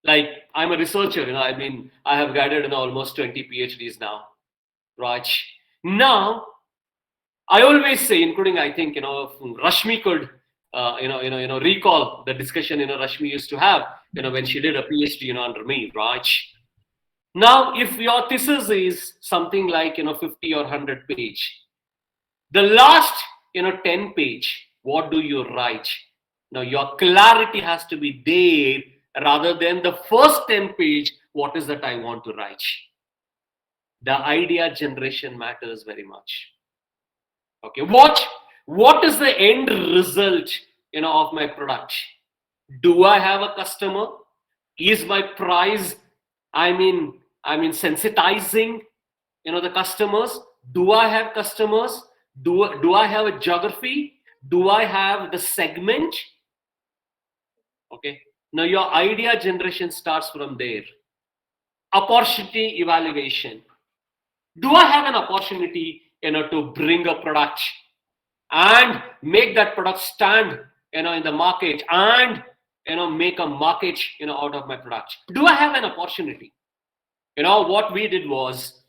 Like I'm a researcher, I have guided almost 20 PhDs now, right? Now I always say, including I think Rashmi could recall the discussion Rashmi used to have when she did a PhD under me, right? Now, if your thesis is something like 50 or 100 page, the last 10 page, what do you write? Now your clarity has to be there rather than the first 10 page. What is that I want to write? The idea generation matters very much. Okay, what is the end result of my product? Do I have a customer? Is my price, i mean sensitizing the customers? Do I have customers? Do I have a geography? Do I have the segment? Okay, now your idea generation starts from there. Opportunity evaluation. Do I have an opportunity to bring a product and make that product stand in the market, and make a market out of my product? Do I have an opportunity? What we did was,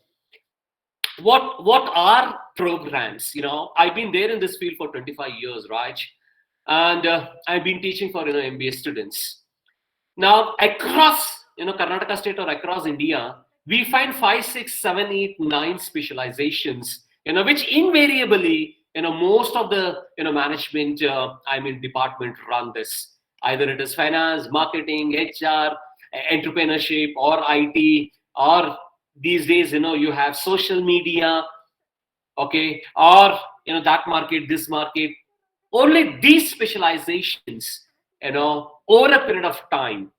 what are programs? I've been there in this field for 25 years, right? And I've been teaching for MBA students. Now across Karnataka state or across India, we find 5, 6, 7, 8, 9 specializations which invariably most of the management department run this. Either it is finance, marketing, HR, entrepreneurship, or IT, or these days you have social media, okay, or that market, this market. Only these specializations over a period of time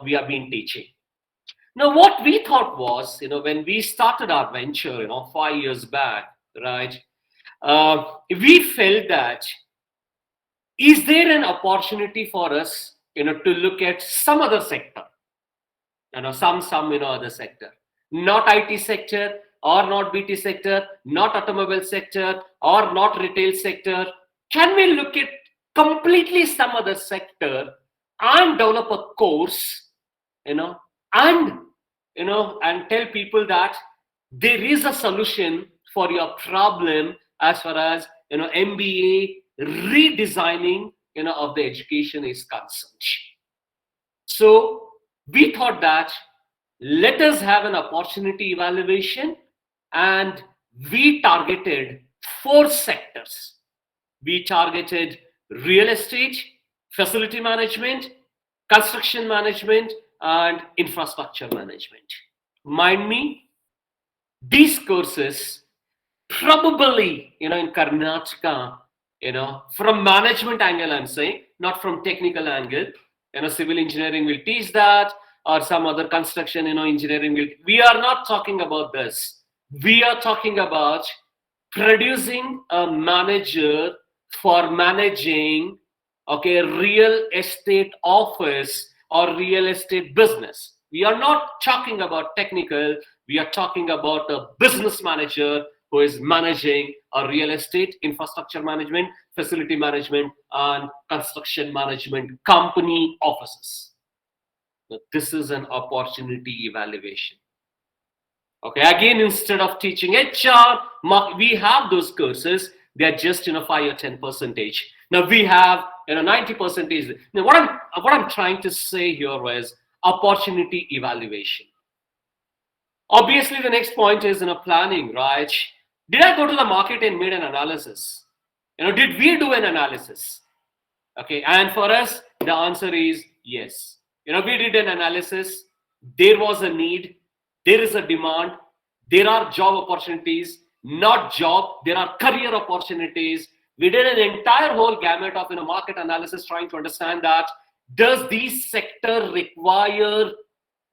we have been teaching. Now what we thought was, when we started our venture 5 years back, right, we felt that, is there an opportunity for us to look at some other sector, some other sector, not IT sector, or not BT sector, not automobile sector, or not retail sector? Can we look at completely some other sector and develop a course, and and tell people that there is a solution for your problem, as far as MBA redesigning of the education is concerned? So we thought that, let us have an opportunity evaluation, and we targeted 4 sectors. We targeted real estate, facility management, construction management, and infrastructure management. Mind me, these courses probably in Karnataka, from management angle I'm saying, not from technical angle. Civil engineering will teach that, or some other construction engineering will. We are not talking about this. We are talking about producing a manager for managing, okay, real estate office or real estate business. We are not talking about technical. We are talking about a business manager who is managing a real estate, infrastructure management, facility management, and construction management company offices. Now, this is an opportunity evaluation. Okay, again, instead of teaching HR, we have those courses. They're just 5 or 10 percentage. Now we have 90 percentage. Now what I'm trying to say here is opportunity evaluation. Obviously, the next point is planning, right? Did I go to the market and made an analysis? Did we do an analysis? Okay, and for us, the answer is yes. We did an analysis. There was a need. There is a demand. There are job opportunities, not job. There are career opportunities. We did an entire whole gamut of market analysis, trying to understand that, does these sector require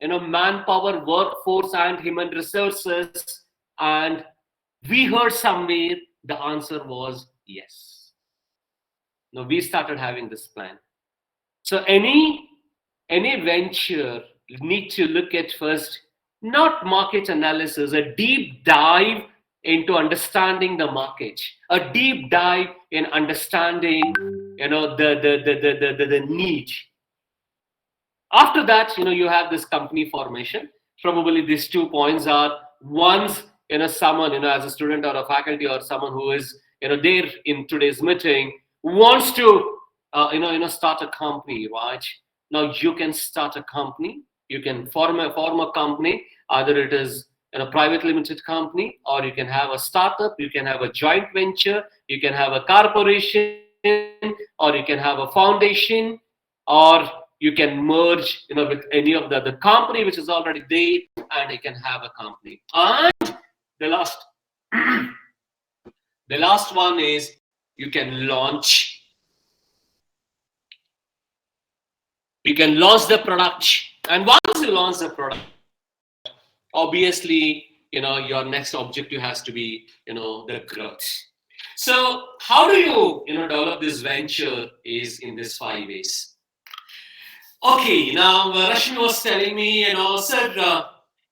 manpower, workforce, and human resources? And we heard somewhere the answer was yes. Now we started having this plan. So any venture need to look at first, not market analysis, a deep dive into understanding the market, a deep dive in understanding the need. After that, you have this company formation. Probably these 2 points are once, someone, as a student or a faculty or someone who is, there in today's meeting wants to, start a company, right? Now you can start a company. You can form a company. Either it is in a private limited company, or you can have a startup. You can have a joint venture. You can have a corporation, or you can have a foundation, or you can merge with any of the company which is already there, and you can have a company. And the last the last one is you can launch the product. And once you launch the product, obviously your next objective has to be the growth. So how do you develop this venture is in these 5 ways. Okay, now Rashmi was telling me, said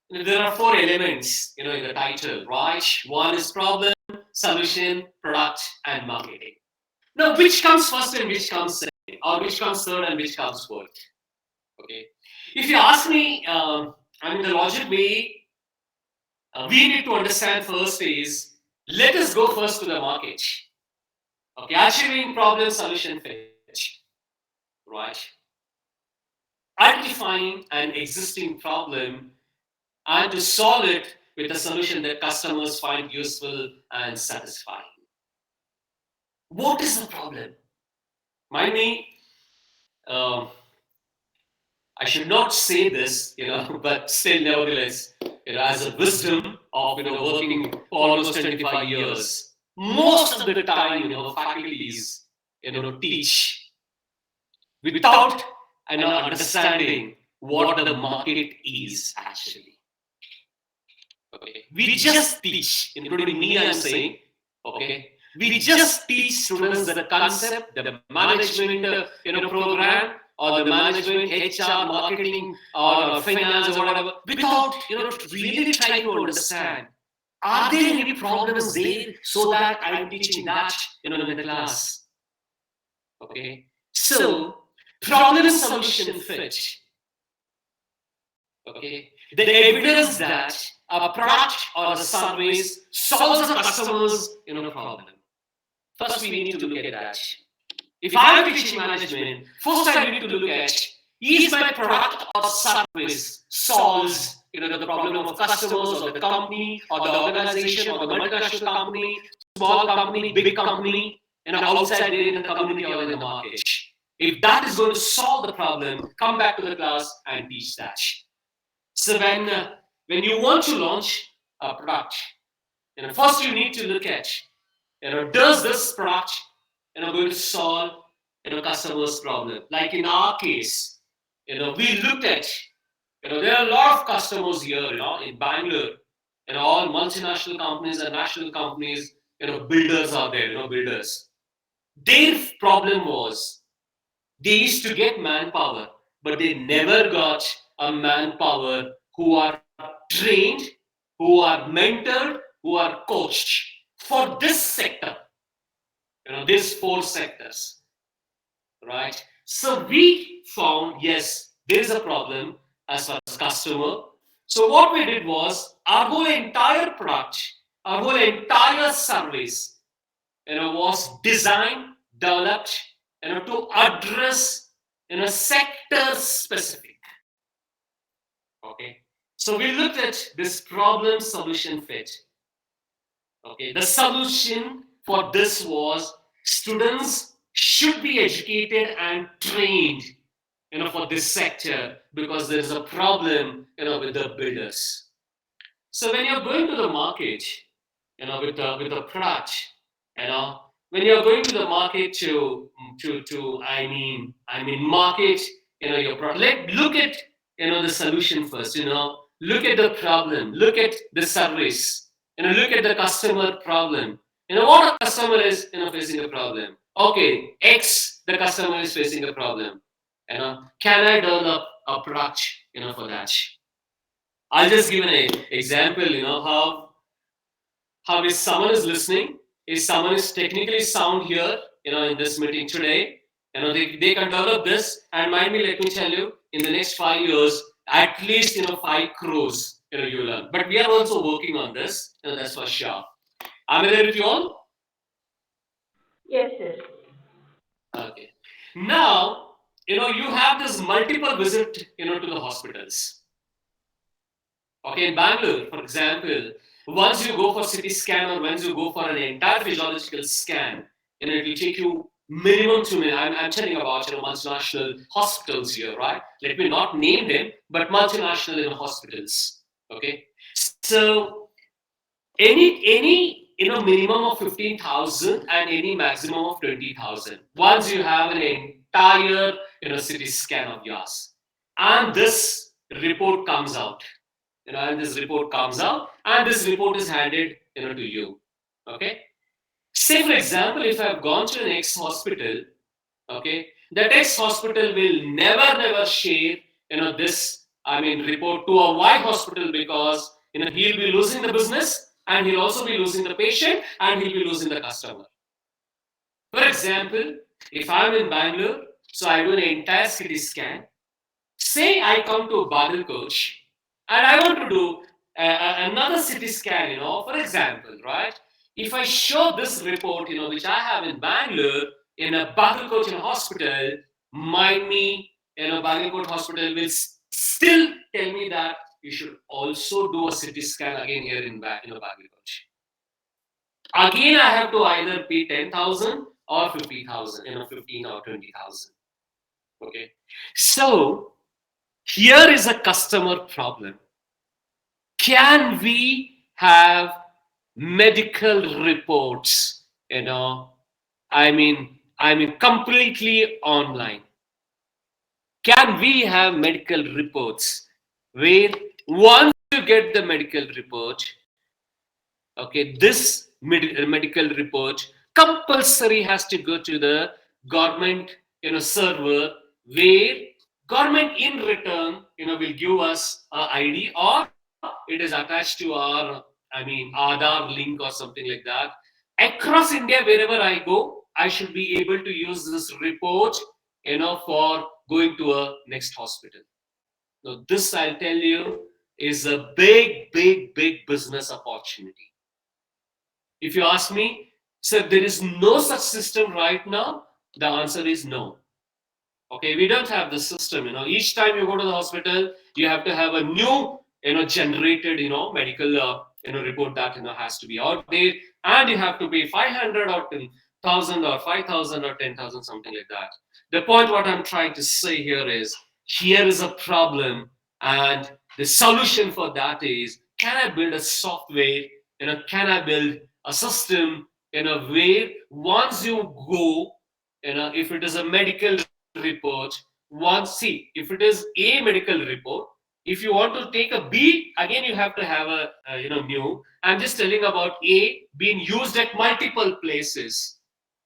there are 4 elements, in the title, right? One is problem, solution, product, and marketing. Now, which comes first and which comes second, or which comes third and which comes fourth? Okay, if you ask me, the logic way we need to understand first is, let us go first to the market. Okay, achieving problem, solution, fit, right? Identifying an existing problem and to solve it with a solution that customers find useful and satisfying. What is the problem? Mind me, I should not say this, but still, nevertheless, as a wisdom of working for almost 25 years, most of the time, faculties, teach without understanding what the market is actually. Okay, we just teach, including me, I'm saying. Okay, we just teach students the concept, the management, program, or the management, HR, marketing, or finance, or whatever, without really trying to understand, are there any problems there, so that I'm teaching that in the class. Okay, so problem, solution, fit. Okay, the evidence that a product or a service solves a customer's problem. First, we need to look at that. If I am teaching management, first I need to look at, is my product or service solves the problem of customers or the company or the organization or the multinational company, small company, big company, outside there in the community or in the market. If that is going to solve the problem, come back to the class and teach that. So when you want to launch a product, first you need to look at, does this product going to solve customers' problem? Like in our case, we looked at, there are a lot of customers here, in Bangalore, all multinational companies and national companies, builders are there, builders. Their problem was they used to get manpower, but they never got a manpower who are trained, who are mentored, who are coached for this sector. These 4 sectors, right? So we found, yes, there is a problem as far as customer. So what we did was, our whole entire product, our whole entire service, was designed, developed, to address, sector specific. Okay. So we looked at this problem, solution, fit. Okay. The solution for this was, students should be educated and trained, for this sector, because there is a problem, with the builders. So when you're going to the market, with a product, when you're going to the market to market, your product, look at, the solution first, look at the problem, look at the service, look at the customer problem. What a customer is, facing a problem. Okay, X, the customer is facing a problem. Can I develop a product, for that? I'll just give an example, how if someone is listening, if someone is technically sound here, in this meeting today, They can develop this, and mind me, let me tell you, in the next 5 years, at least 5 crores, you learn. But we are also working on this, that's for sure. Am I there with you all? Yes, yes. Okay. Now, you have this multiple visit, to the hospitals. Okay, in Bangalore, for example, once you go for CT scan or once you go for an entire physiological scan, it will take you minimum 2 minutes. I'm telling about multinational hospitals here, right? Let me not name them, but multinational hospitals. Okay, so any minimum of 15,000 and any maximum of 20,000. Once you have an entire CT scan of yours, and this report comes out and this report comes out, and this report is handed to you. Okay, say for example, if I've gone to an X hospital, okay, that X hospital will never share this report to a Y hospital, because he'll be losing the business, and he'll also be losing the patient, and he'll be losing the customer. For example, if I'm in Bangalore, so I do an entire CT scan. Say I come to Bagalkoch and I want to do another CT scan, for example, right? If I show this report, which I have in Bangalore, in a Bagalkoch hospital, mind me, Bagalkoch hospital will still tell me that you should also do a CT scan again here in Bagalkoch. Again, I have to either pay 10,000 or 50,000, 15 or 20,000. Okay. So, here is a customer problem. Can we have medical reports, completely online? Can we have medical reports where once you get the medical report, okay, this medical report compulsory has to go to the government server, where government in return will give us a ID, or it is attached to our Aadhaar link or something like that. Across India, wherever I go, I should be able to use this report for going to a next hospital. Now this, I'll tell you, is a big business opportunity. If you ask me, so there is no such system right now, the answer is no. Okay, we don't have the system. Each time you go to the hospital, you have to have a new, generated, medical, report that has to be out there, and you have to pay 500 or 10,000 or 5,000 or 10,000, something like that. The point what I'm trying to say here is a problem, and the solution for that is, can I build a software? Can I build a system where once you go, if it is a medical report, once, see, if it is a medical report, if you want to take a B, again you have to have a new. I'm just telling about A being used at multiple places.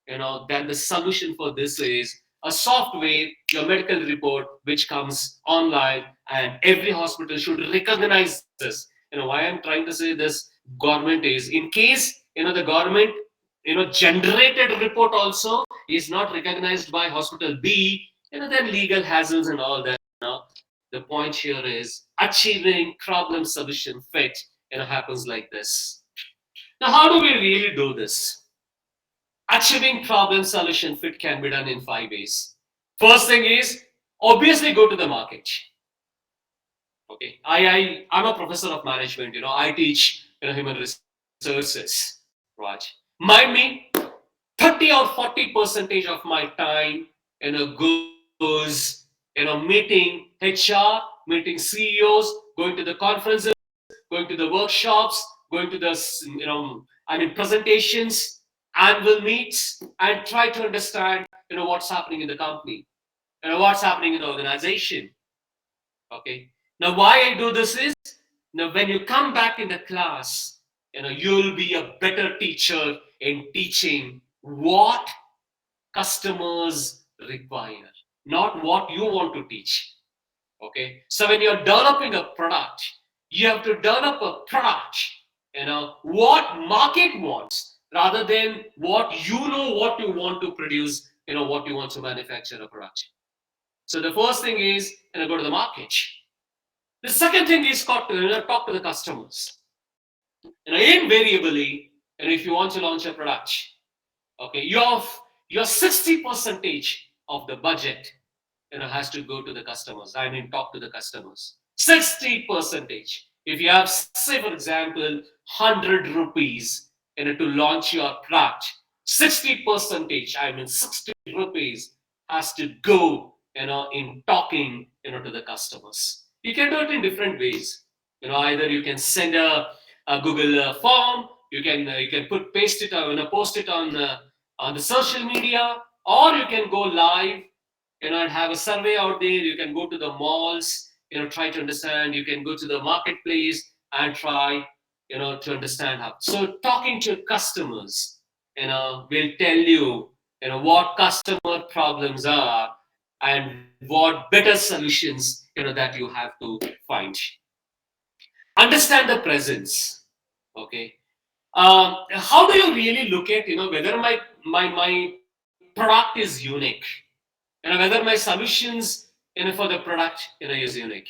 Then the solution for this is a software, your medical report, which comes online, and every hospital should recognize this. Why I'm trying to say this, government is, in case the government generated report also is not recognized by hospital B, then legal hassles and all that. The point here is achieving problem solution fit happens like this. Now, how do we really do this? Achieving problem solution fit can be done in 5 ways. First thing is, obviously, go to the market. Okay, I'm a professor of management. I teach human resources. Right, mind me, 30 or 40% of my time goes meeting HR, meeting CEOs, going to the conferences, going to the workshops, going to the presentations, annual meets, and try to understand what's happening in the company, what's happening in the organization. Okay, now why I do this is, now when you come back in the class, you'll be a better teacher in teaching what customers require, not what you want to teach. Okay, so when you're developing a product, you have to develop a product, what market wants, rather than what you want to produce what you want to manufacture a product. So the first thing is, go to the market. The second thing is talk to the customers. Invariably, if you want to launch a product, okay, your 60% of the budget, has to go to the customers. I mean, talk to the customers. 60%. If you have, say, for example, 100 rupees, to launch your product, 60%, I mean, 60 rupees has to go, in talking, to the customers. You can do it in different ways. Either you can send a Google form, you can paste it or post it on the social media, or you can go live, and have a survey out there. You can go to the malls, try to understand. You can go to the marketplace and try, to understand how. So talking to customers, will tell you, what customer problems are and what better solutions, that you have to find. Understand the presence. Okay. How do you really look at, whether my product is unique? Whether my solutions, for the product, is unique.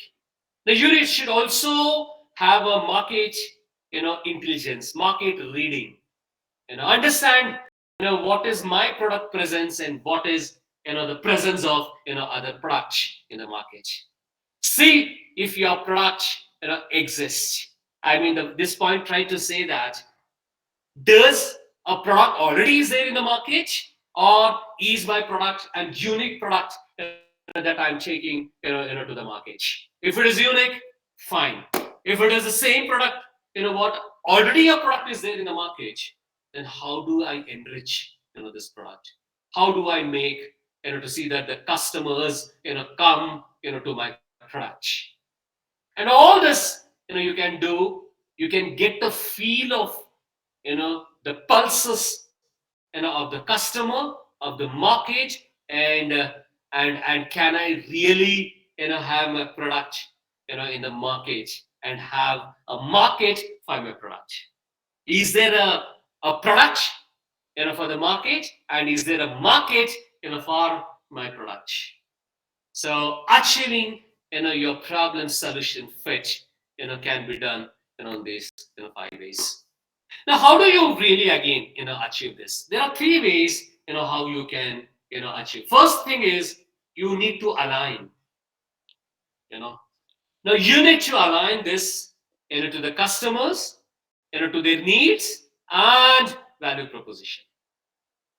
The unit should also have a market, intelligence, market reading. Understand, what is my product presence and what is, the presence of, other products in the market. See if your product, exists. I mean, this point try to say that, does a product already is there in the market, or is my product a unique product, that I'm taking, to the market? If it is unique, fine. If it is the same product, what already a product is there in the market, then how do I enrich, this product? How do I make, to see that the customers, come, to my product? And all this, you can do. You can get the feel of, the pulses, of the customer, of the market, and can I really, have my product, in the market and have a market for my product? Is there a product, for the market, and is there a market, for my product? So achieving, your problem solution fit, can be done, in these, 5 ways. Now, how do you really, again, achieve this? There are 3 ways, how you can, achieve. First thing is, you need to align. Now you need to align this, to the customers, to their needs and value proposition.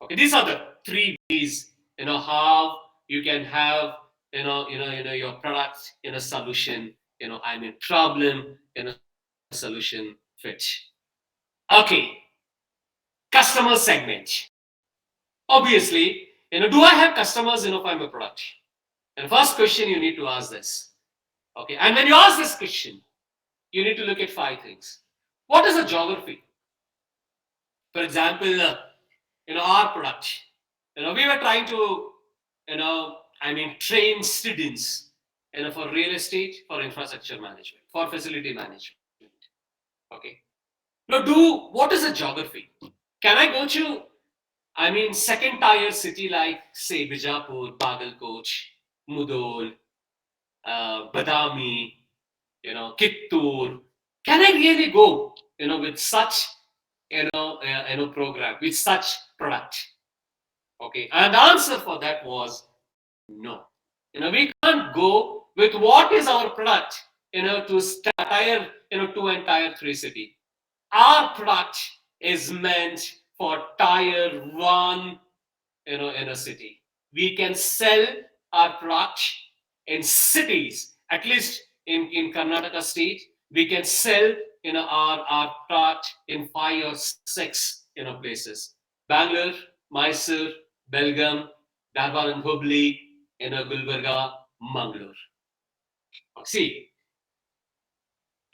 Okay, these are the 3 ways, how you can have, your product, solution, I mean, problem, solution fit. Okay, customer segment. Obviously, do I have customers, for my product? And first question you need to ask this. Okay, and when you ask this question, you need to look at 5 things. What is the geography? For example, our product. We were trying to, I mean, train students, for real estate, for infrastructure management, for facility management. Okay. Now, what is the geography? Can I go to, I mean, second tier city like, say, Bijapur, Bagalkot, Mudol, Badami, Kittur? Can I really go, with such, program, with such product? Okay, and the answer for that was no. We can't go with what is our product, to tier, 2 and tier 3 city. Our product is meant for tier 1, in a city. We can sell our product in cities, at least in Karnataka state. We can sell, our product in 5 or 6, places. Bangalore, Mysore, Belgaum, Dharwad and Hubli, Gulbarga, Mangalore. See,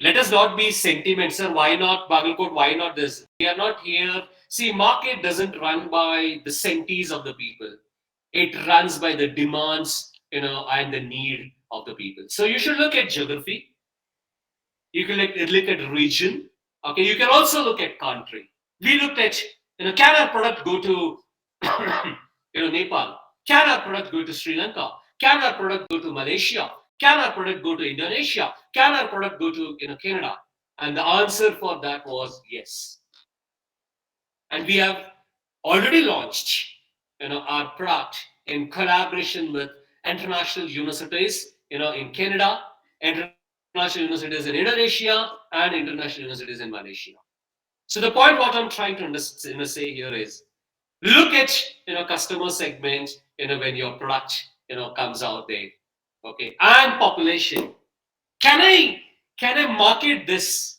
let us not be sentiment, sir. Why not Bagalkot? Why not this? We are not here. See, market doesn't run by the senties of the people. It runs by the demands, and the need of the people. So you should look at geography. You can look at region. Okay, you can also look at country. We looked at, can our product go to Nepal? Can our product go to Sri Lanka? Can our product go to Malaysia? Can our product go to Indonesia? Can our product go to Canada? And the answer for that was yes. And we have already launched our product in collaboration with international universities in Canada, international universities in Indonesia, and international universities in Malaysia. So the point what I'm trying to say here is look at customer segment when your product comes out there, okay, and population. Can I market this?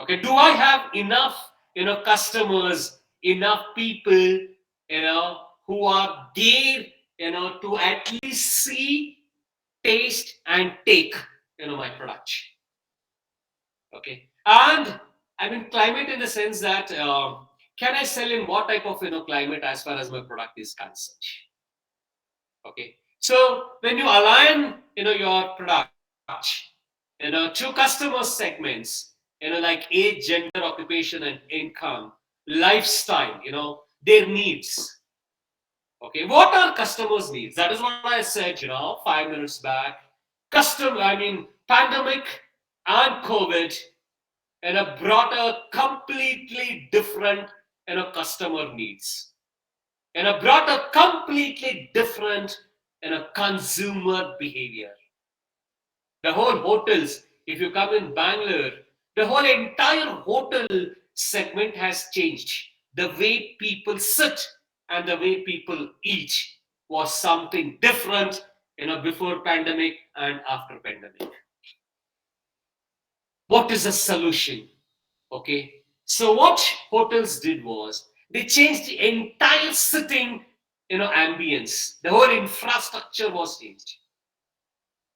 Okay, do I have enough customers, enough people who are there to at least see, taste, and take my product? Okay, and I mean climate in the sense that can I sell in what type of climate as far as my product is concerned? Okay, so when you align your product to customer segments, like age, gender, occupation, and income, lifestyle, their needs. Okay, what are customers' needs? That is what I said 5 minutes back. Pandemic and COVID brought a completely different customer needs, brought a completely different consumer behavior. The whole hotels, if you come in Bangalore, the whole entire hotel segment has changed. The way people sit and the way people eat was something different before pandemic and after pandemic. What is the solution? Okay, so what hotels did was they changed the entire sitting ambience. The whole infrastructure was changed.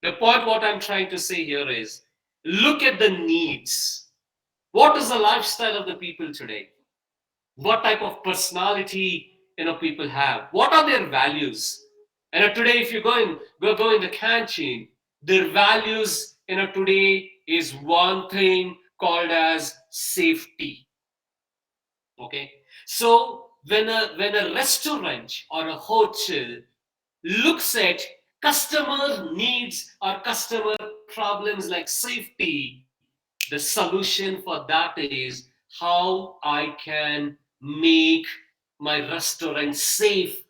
The point what I'm trying to say here is look at the needs. What is the lifestyle of the people today? What type of personality people have? What are their values? Today, if you go in the canteen, their values today is one thing called as safety. Okay, so when a restaurant or a hotel looks at customer needs or customer problems like safety, the solution for that is how I can make my restaurant safe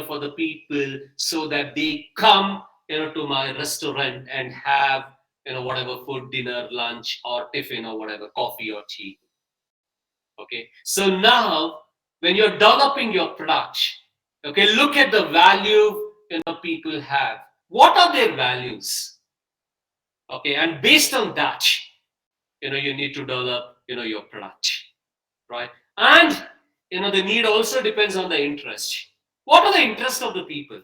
for the people so that they come to my restaurant and have whatever food, dinner, lunch, or tiffin, or whatever, coffee or tea. Okay, so now when you're developing your product, okay, look at the value people have. What are their values? Okay, and based on that, you need to develop your product, right? And the need also depends on the interest. What are the interests of the people?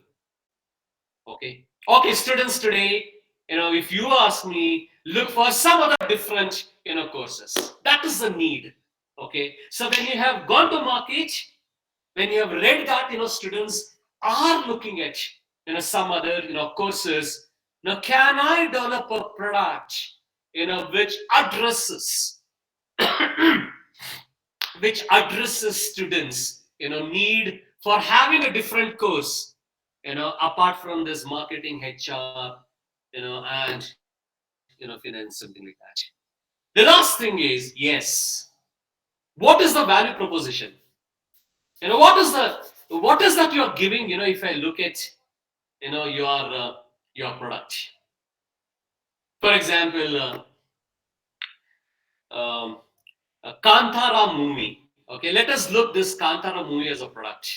Okay, students today, if you ask me, look for some other different courses. That is the need. Okay, so when you have gone to market, when you have read that students are looking at some other courses, now can I develop a product which addresses students need for having a different course apart from this marketing, HR, and finance, something like that. The last thing is, yes, what is the value proposition? What is that you're giving? If I look at your product, for example, a Kantara movie. Okay, let us look this Kantara movie as a product.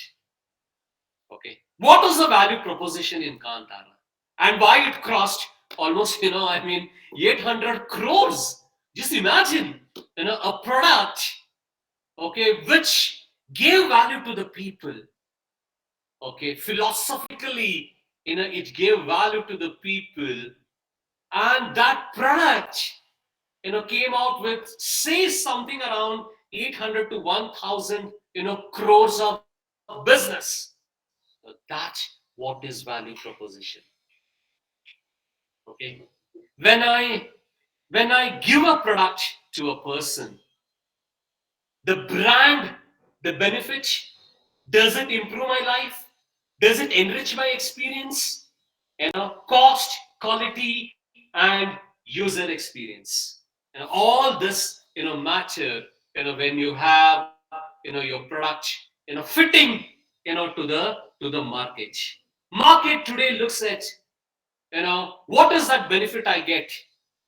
Okay, what is the value proposition in Kantara, and why it crossed almost 800 crores? Just imagine a product, okay, which gave value to the people. Okay, philosophically, it gave value to the people, and that product came out with, say, something around 800 to 1000 crores of business. So that's what is value proposition. Okay, when I give a product to a person, the brand, the benefit, Does it improve my life? Does it enrich my experience? Cost, quality, and user experience. All this, matter, when you have, your product, fitting, to the market. Market today looks at, what is that benefit I get,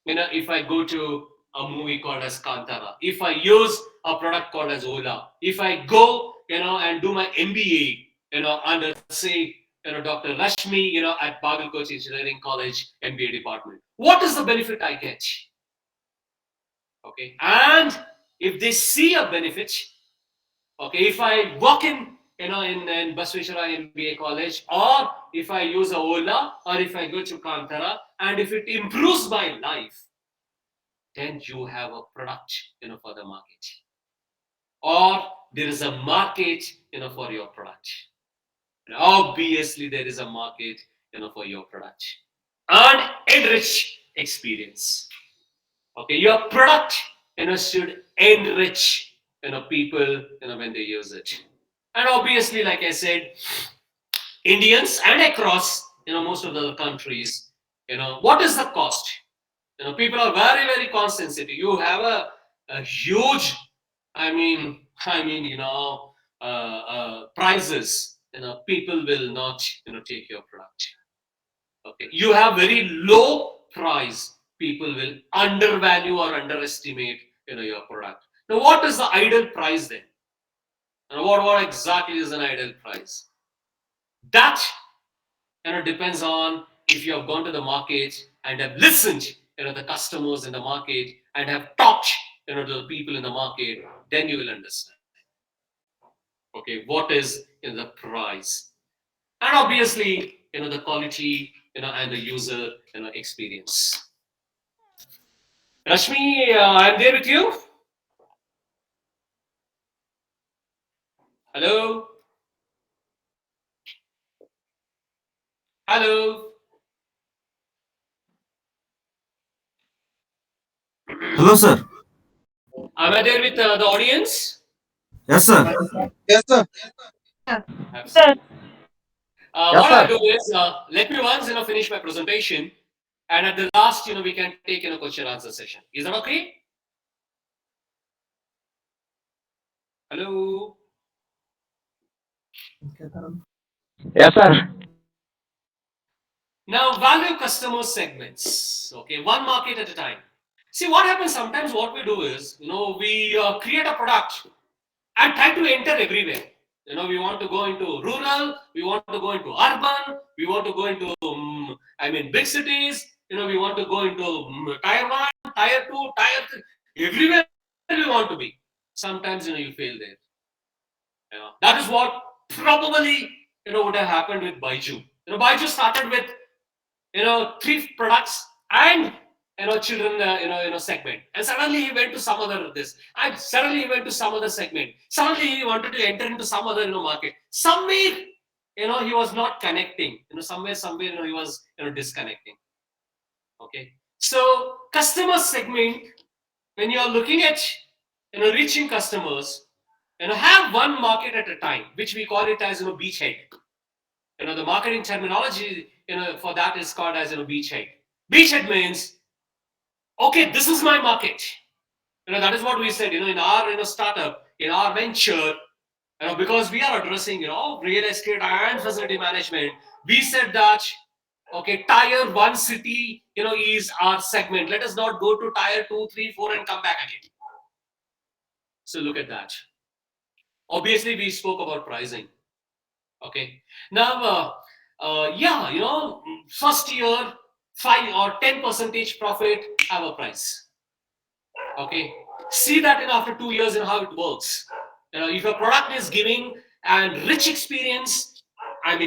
if I go to a movie called as Kantara, if I use a product called as Ola, if I go, and do my MBA, under, say, Dr. Rashmi, at Bagalkoch Engineering College MBA department. What is the benefit I get? Okay, and if they see a benefit, okay, if I walk in Basveshwara MBA college, or if I use a Ola, or if I go to Kantara, and if it improves my life, then you have a product, for the market, or there is a market, for your product. And obviously, there is a market, for your product, and enrich experience. Okay, your product, should enrich, people, when they use it. And obviously, like I said, Indians and across, most of the other countries, what is the cost? People are very, very cost sensitive. You have a huge, prices. People will not, take your product. Okay, you have very low price. People will undervalue or underestimate, your product. Now, what is the ideal price then? And what exactly is an ideal price? That, depends on if you have gone to the market and have listened, the customers in the market, and have talked, to the people in the market. Then you will understand. Okay, what is, the price, and obviously, the quality, and the user, experience. Rashmi, I'm there with you. Hello. Hello. Hello, sir. Am I there with the audience? Yes, sir. Yes, sir. Absolutely. Yes, What I'll sir. do is, let me once, finish my presentation, and at the last, we can take, question answer session. Is that okay? Hello. Yes, sir. Now, value customer segments. Okay, one market at a time. See, what happens sometimes, what we do is, we create a product and try to enter everywhere. We want to go into rural, we want to go into urban, we want to go into, big cities, we want to go into tier 1, tier 2, tier 3, everywhere we want to be. Sometimes, you fail there. That is what probably, would have happened with Baiju. Baiju started with, 3 products and, children, segment, and suddenly he went to some other this, and suddenly he went to some other segment. Suddenly he wanted to enter into some other, market. Somewhere, he was not connecting. Somewhere, he was, disconnecting. Okay, so customer segment, when you are looking at, reaching customers, have one market at a time, which we call it as, beachhead. The marketing terminology, for that is called as, beachhead. Beachhead means, okay, this is my market. That is what we said, in our, startup, in our venture, because we are addressing, real estate and facility management. We said that, okay, tier 1 city, is our segment. Let us not go to tier 2, 3, 4 and come back again. So look at that. Obviously, we spoke about pricing. Okay. Now, first year, 5 or 10 percentage profit have a price. Okay. See that after 2 years and how it works. If your product is giving and rich experience,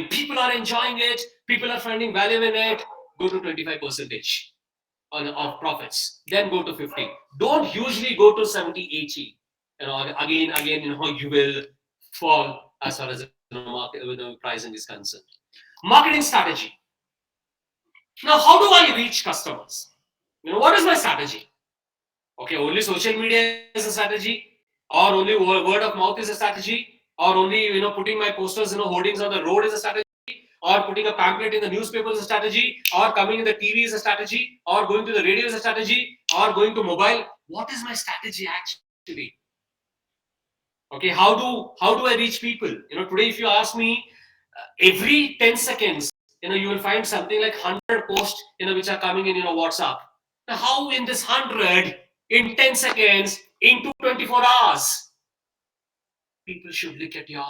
people are enjoying it, people are finding value in it, go to 25 percentage of profits. Then go to 50. Don't usually go to 70, 80. Again, you will fall as far as market pricing is concerned. Marketing strategy. Now, how do I reach customers? What is my strategy? Okay, only social media is a strategy, or only word of mouth is a strategy, or only putting my posters, hoardings on the road is a strategy, or putting a pamphlet in the newspaper is a strategy, or coming in the TV is a strategy, or going to the radio is a strategy, or going to mobile. What is my strategy actually? Okay, how do I reach people? Today if you ask me, every 10 seconds, you will find something like 100 posts, which are coming in, WhatsApp. Now, how in this 100, in 10 seconds, into 24 hours, people should look at your,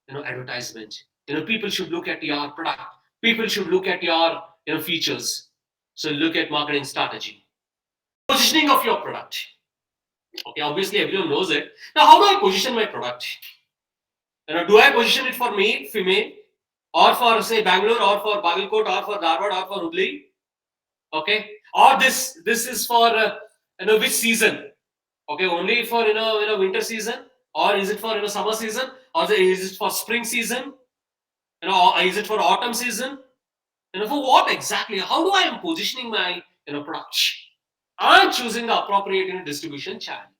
advertisement. People should look at your product. People should look at your, features. So look at marketing strategy. Positioning of your product. Okay, obviously everyone knows it. Now, how do I position my product? Do I position it for male, female, or for say Bangalore, or for Bagalkot, or for Dharwad, or for Hubli? Okay, or this is for which season? Okay, only for winter season, or is it for summer season, or is it for spring season? Or is it for autumn season? For what exactly? How do I am positioning my product? I'm choosing the appropriate distribution channel.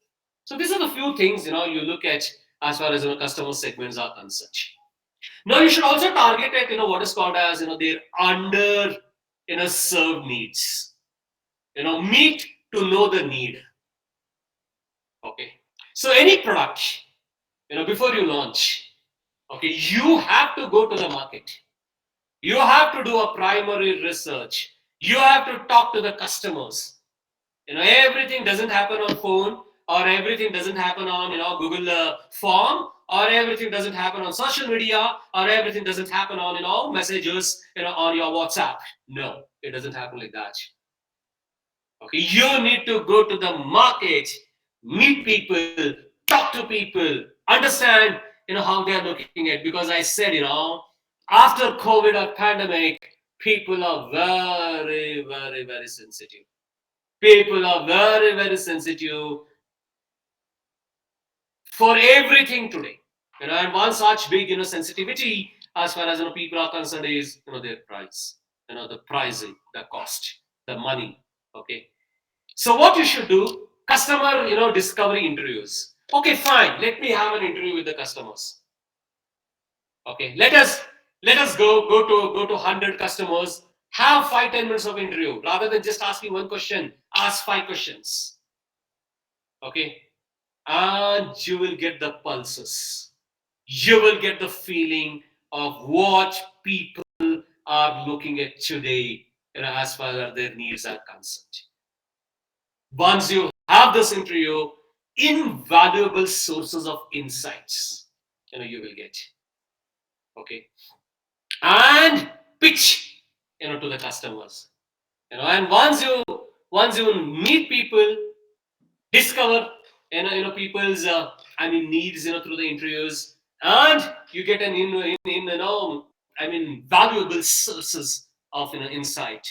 So these are the few things you look at as far as customer segments are concerned. Now you should also target at what is called as their under served needs. Meet to know the need. Okay. So any product, before you launch, okay, you have to go to the market. You have to do a primary research. You have to talk to the customers. Everything doesn't happen on phone, or everything doesn't happen on Google form, or everything doesn't happen on social media, or everything doesn't happen on messages on your WhatsApp. No, it doesn't happen like that. Okay, you need to go to the market, meet people, talk to people, understand how they are looking at. Because I said after COVID or pandemic, people are very, very, very sensitive. People are very, very sensitive for everything today. And one such big sensitivity as far as people are concerned is their price, the pricing, the cost, the money. Okay. So what you should do, customer discovery interviews. Okay, fine. Let me have an interview with the customers. Okay, let us go to 100 customers. Have 5-10 minutes of interview rather than just asking one question. Ask 5 questions. Okay, and you will get the pulses. You will get the feeling of what people are looking at today, as far as their needs are concerned. Once you have this interview, invaluable sources of insights you will get. Okay, and pitch to the customers. And once you meet people, discover people's needs through the interviews, and you get an valuable sources of insight.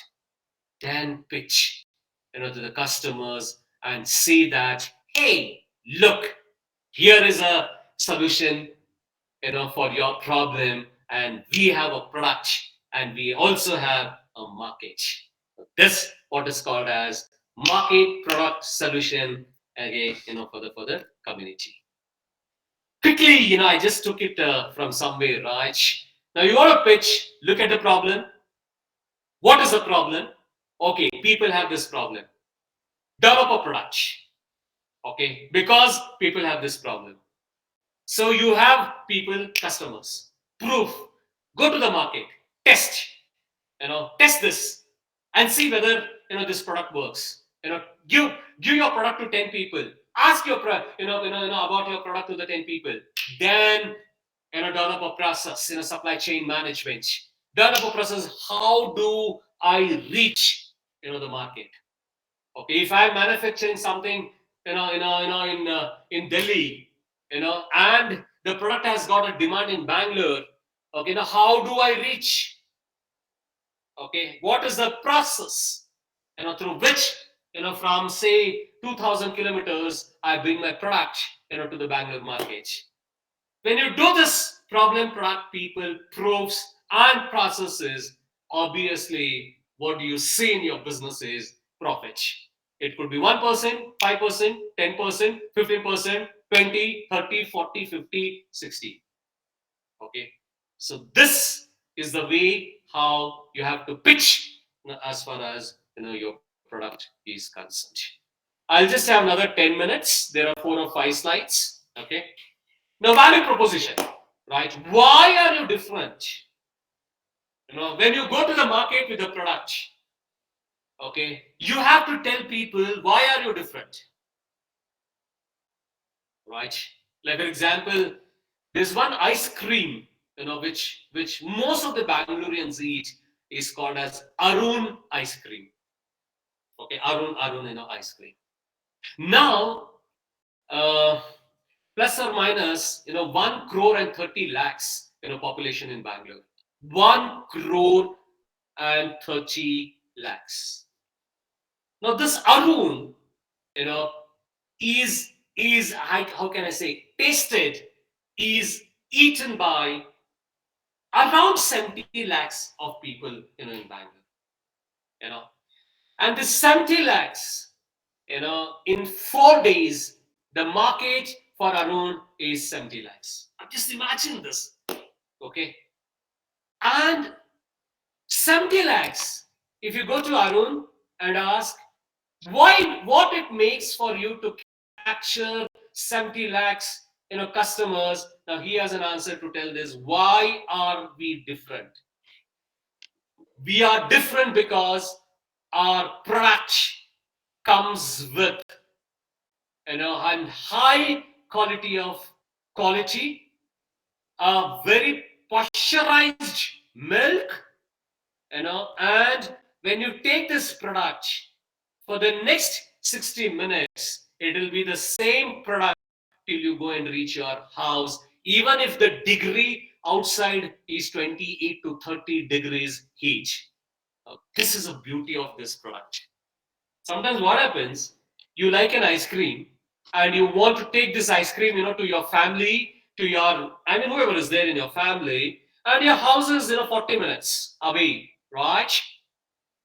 Then pitch to the customers and say that, hey, look, here is a solution for your problem, and we have a product, and we also have a market. This what is called as market, product, solution, again for the community. Quickly, I just took it from somewhere, right? Now you want to pitch, look at the problem. What is the problem? Okay, people have this problem. Develop a product. Okay, because people have this problem. So you have people, customers, proof. Go to the market, test, test this, and see whether this product works. Give your product to 10 people. Ask your about your product to the 10 people. Then develop a process, supply chain management. Develop a process. How do I reach the market? Okay, if I'm manufacturing something in Delhi, and the product has got a demand in Bangalore, okay, now how do I reach? Okay, what is the process through which from say 2,000 kilometers I bring my product to the Bangalore market? When you do this problem, product, people, proofs, and processes, obviously what do you see in your business is profit. It could be 1%, 5%, 10%, 15%, 20, 30, 40, 50, 60. Okay. So this is the way how you have to pitch as far as your product is concerned. I'll just have another 10 minutes. There are 4 or 5 slides. Okay. Now, value proposition, right? Why are you different? When you go to the market with a product, okay, you have to tell people why are you different, right? Like for example, there's one ice cream, which most of the Bangaloreans eat is called as Arun ice cream. Okay, Arun, ice cream. Now, plus or minus, 1 crore and 30 lakhs, population in Bangalore. 1 crore and 30 lakhs. Now, this Arun, is how can I say, tasted, is eaten by around 70 lakhs of people, in Bangalore, and this 70 lakhs, in 4 days, the market for Arun is 70 lakhs. Just imagine this, okay? And 70 lakhs, if you go to Arun and ask what it makes for you to capture 70 lakhs, customers, now he has an answer to tell this. Why are we different? We are different because our product comes with, and high quality, a very pasteurized milk, and when you take this product for the next 60 minutes, it will be the same product till you go and reach your house, even if the degree outside is 28 to 30 degrees heat. This is the beauty of this product. Sometimes what happens, you like an ice cream and you want to take this ice cream, to your family, to your, whoever is there in your family, and your house is, 40 minutes away, right?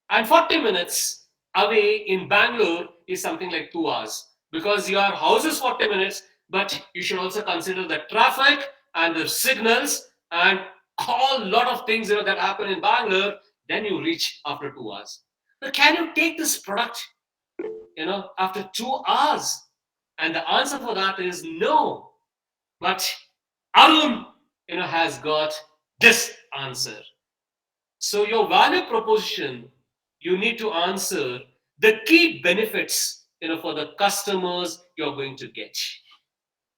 And 40 minutes away in Bangalore is something like 2 hours, because your house is 40 minutes, but you should also consider the traffic and the signals and a lot of things, that happen in Bangalore. Then you reach after 2 hours. But can you take this product, after 2 hours? And the answer for that is no. But Arun, has got this answer. So your value proposition, you need to answer the key benefits, for the customers you're going to get.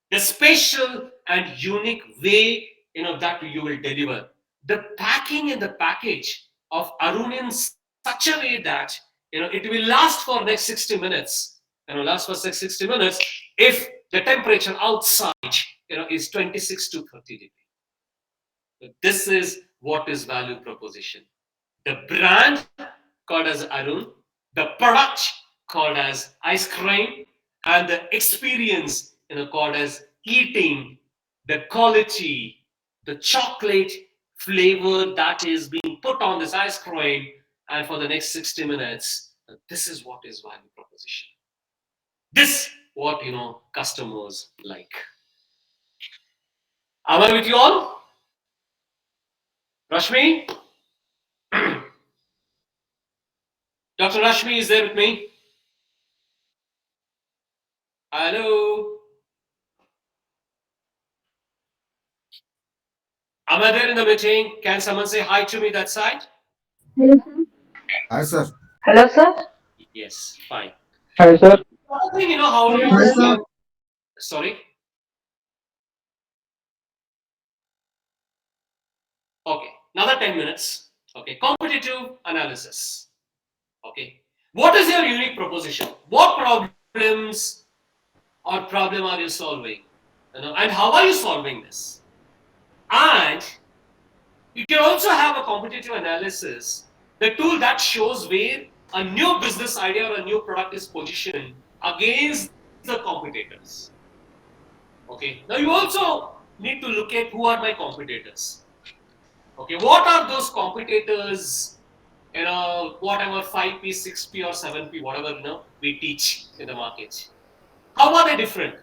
The special and unique way, that you will deliver. The packing and the package of Arun in such a way that, it will last for next 60 minutes. Last for 60 minutes if the temperature outside, is 26 to 30 degrees. This is what is value proposition. The brand called as Arun, the product called as ice cream, and the experience, called as eating, the quality, the chocolate flavor that is being put on this ice cream, and for the next 60 minutes, this is what is value proposition. This what customers like. Am I with you all? Rashmi? Dr. Rashmi is there with me? Hello? Am I there in the meeting? Can someone say hi to me that side? Hello, sir. Hi, sir. Hello, sir. Yes, fine. Hi, sir. I think how do you... Hi, sir. Sorry? Okay, another 10 minutes. Okay, competitive analysis. Okay, what is your unique proposition? What problems or problem are you solving? And how are you solving this? And you can also have a competitive analysis, the tool that shows where a new business idea or a new product is positioned against the competitors. Okay, now you also need to look at who are my competitors. Okay, what are those competitors, whatever 5P, 6P or 7P, whatever we teach in the market. How are they different?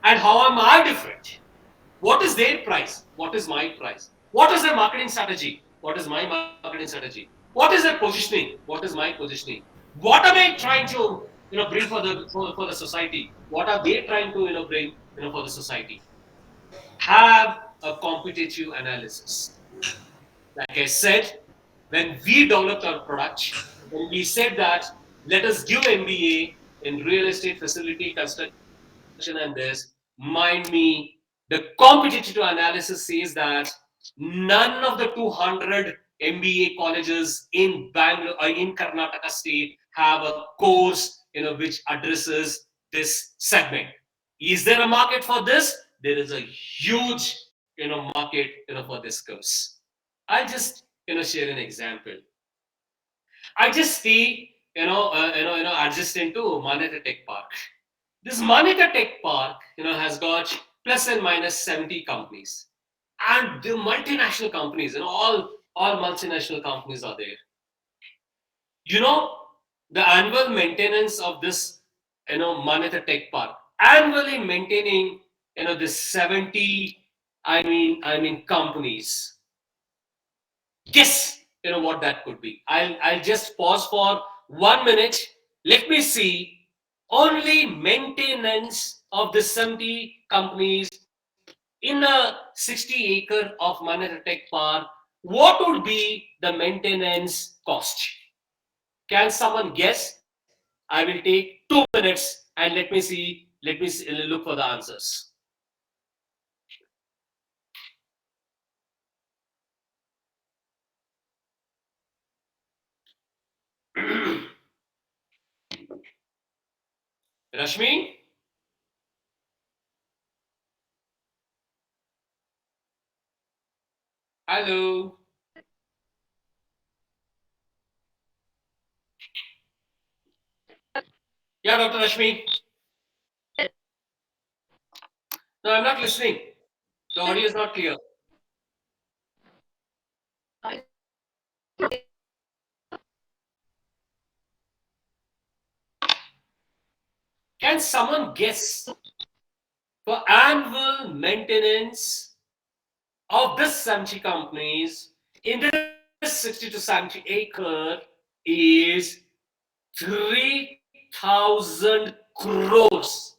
And how am I different? What is their price? What is my price? What is their marketing strategy? What is my marketing strategy? What is their positioning? What is my positioning? What am I trying to bring for the society? What are they trying to bring for the society? Have a competitive analysis. Like I said, when we developed our product, when we said that let us give MBA in real estate facility construction and this, mind me, the competitive analysis says that none of the 200 MBA colleges in Bangalore or in Karnataka state have a course which addresses this segment. Is there a market for this? There is a huge market for this course. I'll just share an example. I just stay adjacent to Manyata Tech Park. This Manyata Tech Park has got plus and minus 70 companies, and the multinational companies, all multinational companies are there. You know, the annual maintenance of this Manyata Tech Park, annually maintaining this 70 companies. Guess what that could be. I'll just pause for 1 minute. Let me see. Only maintenance of the 70 companies in a 60 acre of Manyata Tech Park, what would be the maintenance cost? Can someone guess? I will take 2 minutes and let me see, look for the answers. Rashmi? Hello? Yeah, Dr. Rashmi? No, I'm not listening. The audio is not clear. Can someone guess for annual maintenance of this 70 companies in this 60 to 70 acre is 3,000 crores.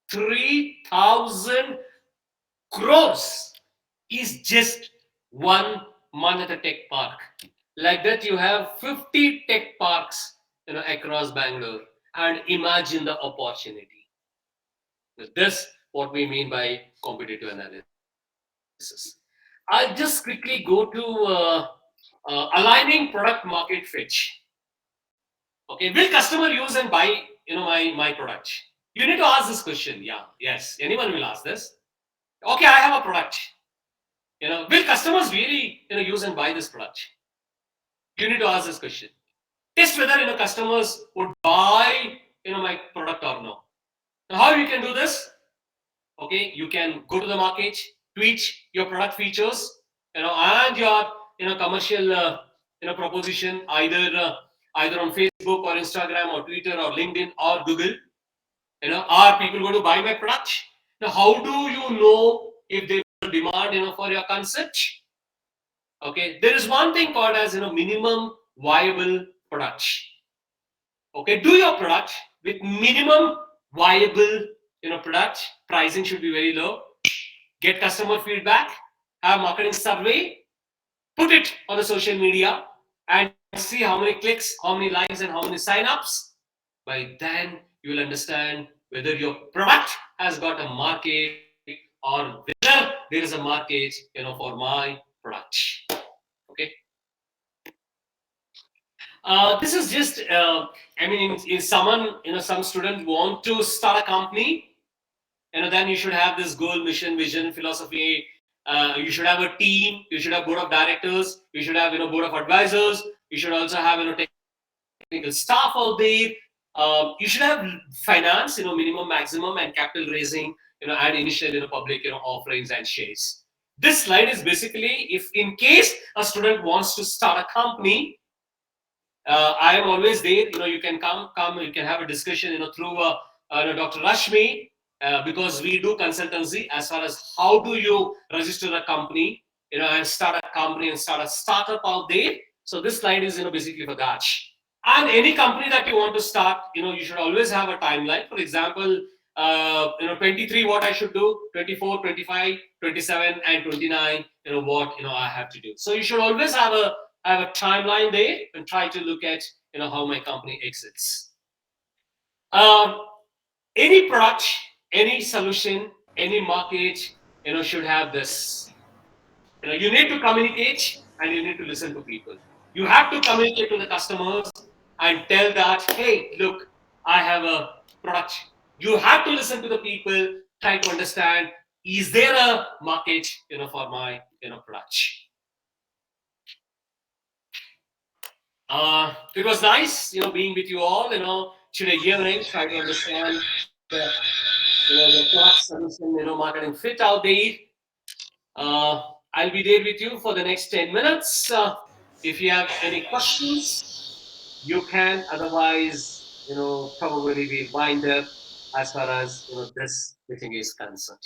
3,000 crores is just one Manyata Tech Park. Like that, you have 50 tech parks across Bangalore, and imagine the opportunity. This what we mean by competitive analysis. I'll just quickly go to aligning product market fit. Okay, will customer use and buy my product? You need to ask this question. Yeah, yes, anyone will ask this. Okay, I have a product. Will customers really use and buy this product? You need to ask this question. Test whether customers would buy my product or no. Now, how you can do this? Okay, you can go to the market, tweet your product features, and your commercial proposition either on Facebook or Instagram or Twitter or LinkedIn or Google. Are people going to buy my product? Now, how do you know if there is demand for your concept? Okay, there is one thing called as minimum viable product. Okay, do your product with minimum viable product. Pricing should be very low. Get customer feedback, have marketing survey, put it on the social media, and see how many clicks, how many likes, and how many signups. By then, you will understand whether your product has got a market or whether there is a market for my product. Okay. This is just, if someone, some student want to start a company, then you should have this goal, mission, vision, philosophy. You should have a team. You should have board of directors. You should have, board of advisors. You should also have, technical staff out there. You should have finance, minimum, maximum, and capital raising, and initial, public, offerings and shares. This slide is basically if in case a student wants to start a company, I am always there. You can come. You can have a discussion. Through Dr. Rashmi. because we do consultancy as far as how do you register a company, and start a company and start a startup out there. So this slide is, basically for that. And any company that you want to start, you should always have a timeline. For example, 23, what I should do, 24, 25, 27, and 29, what, I have to do. So you should always have a timeline there and try to look at, how my company exits. Any product, any solution, any market, should have this. You need to communicate and you need to listen to people. You have to communicate to the customers and tell that, hey, look, I have a product. You have to listen to the people, try to understand, is there a market, for my, product? It was nice, being with you all, today evening, try to understand the, the product solution, marketing fit out there. I'll be there with you for the next 10 minutes. If you have any questions, you can. Otherwise, probably we wind up as far as this meeting is concerned.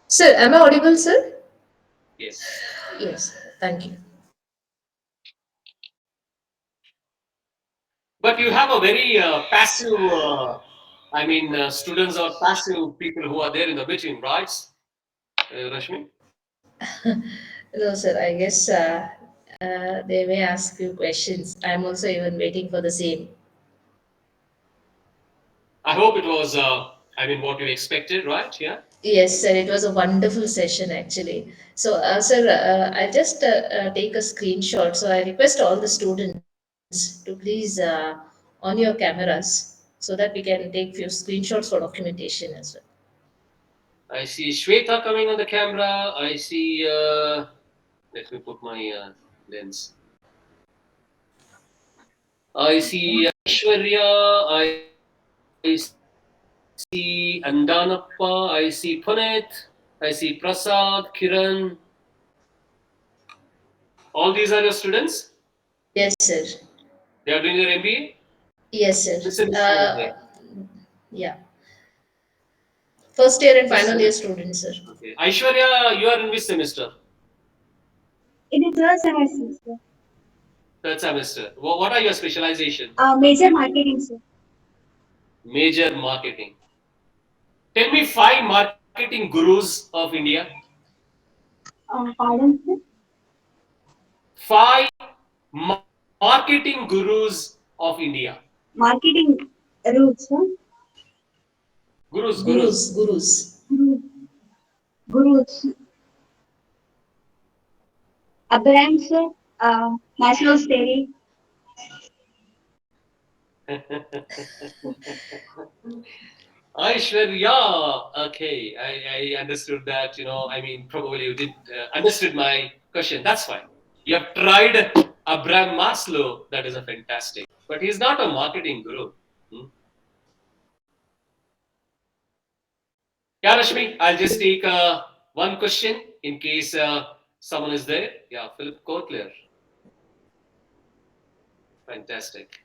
Sir, am I audible, sir? Yes. Yes, thank you. But you have a very passive. Students are passive people who are there in the meeting, right, Rashmi? No, sir, I guess they may ask you questions. I'm also even waiting for the same. I hope it was. What you expected, right? Yeah. Yes, sir, it was a wonderful session actually. So, sir, I'll just take a screenshot. So, I request all the students to please on your cameras so that we can take few screenshots for documentation as well. I see Shweta coming on the camera. I see. Let me put my lens. I see Aishwarya. I see Andanappa. I see Puneet. I see Prasad, Kiran. All these are your students? Yes, sir. They are doing their MBA? Yes, sir. Listen, Yeah. First year and final year students, sir. Okay. Aishwarya, you are in which semester? In the third semester, sir. Third semester. What are your specialization? Major marketing, sir. Major marketing. Tell me 5 marketing gurus of India. Pardon, sir? 5 marketing gurus of India. Marketing roots, sir. Gurus. Gurus. Abraham, sir. Maslow's theory. Aishwarya, okay, I understood that, probably you did understood my question. That's fine. You have tried Abraham Maslow, that is a fantastic. But he's not a marketing guru. Yeah, Rashmi, I'll just take one question in case someone is there. Yeah, Philip Kotler. Fantastic.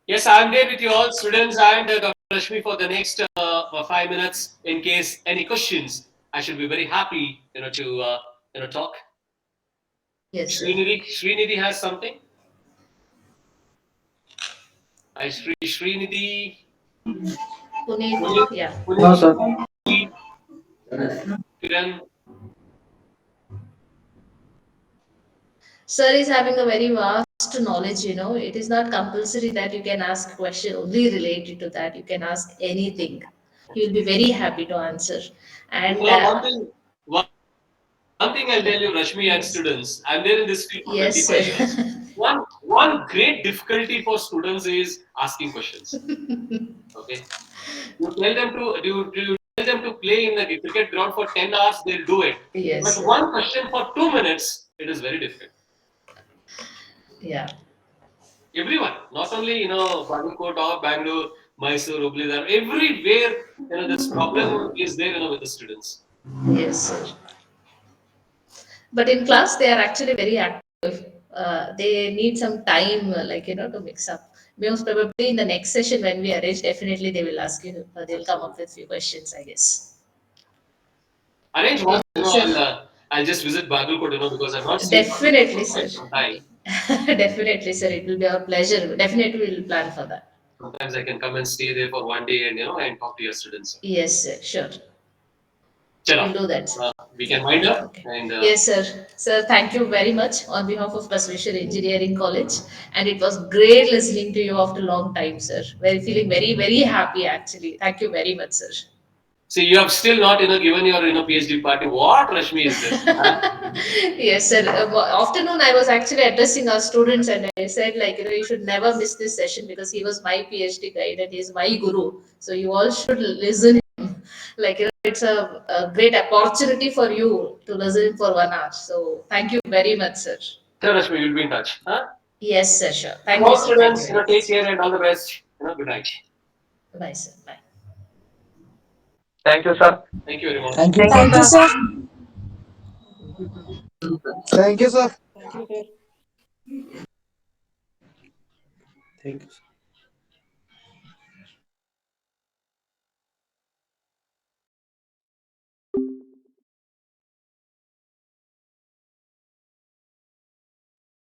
Yes, I'm there with you all, students and Dr. Rashmi, for the next 5 minutes. In case any questions, I should be very happy, to talk. Yes, sir. Srinidhi has something. Srinidhi. Puneet, yeah. No, sir. Kiran. Sir is having a very vast knowledge, It is not compulsory that you can ask question only related to that. You can ask anything. He will be very happy to answer. And One thing I'll tell you, Rashmi and students, I'm there in this field for yes, 25 sir. years. One great difficulty for students is asking questions. Okay, you tell them to play in the cricket ground for 10 hours, they'll do it. Yes, but sir. one question for 2 minutes, it is very difficult. Yeah. Everyone, not only Bagalkot or Bangalore, Mysore, Hubli, there, everywhere, this problem is there, with the students. Yes, sir. But in class, they are actually very active. They need some time, to mix up. Most probably in the next session when we arrange, definitely they will ask you. They'll come up with few questions, I guess. Arrange once, Sir. I'll just visit Bagalkot, because I've not seen Definitely, for quite sir. some time. Definitely, sir. It will be our pleasure. Definitely, we will plan for that. Sometimes I can come and stay there for one day and talk to your students. Yes, sir. Sure. Chalo, We'll do that, sir. we can wind up. Okay. And Yes, sir. Sir, thank you very much on behalf of Basveshwar Engineering College. And it was great listening to you after a long time, sir. Feeling very, very happy actually. Thank you very much, sir. see, you have still not, given your, PhD party. What, Rashmi, is this? Huh? Yes, sir. Afternoon, I was actually addressing our students and I said, you should never miss this session because he was my PhD guide and he's my guru. So you all should listen him. It's a great opportunity for you to listen for 1 hour. So thank you very much, sir. Sure, Rashmi, we'll be in touch. Huh? Yes, sir. Sure. Thank you, All sir. Thank students, you very take much. care and all the best. Good night. Bye, sir. Bye. Thank you, sir. Thank you very much. Thank you, Thank you, sir. Thank you, sir. Thank you, sir. Thank you.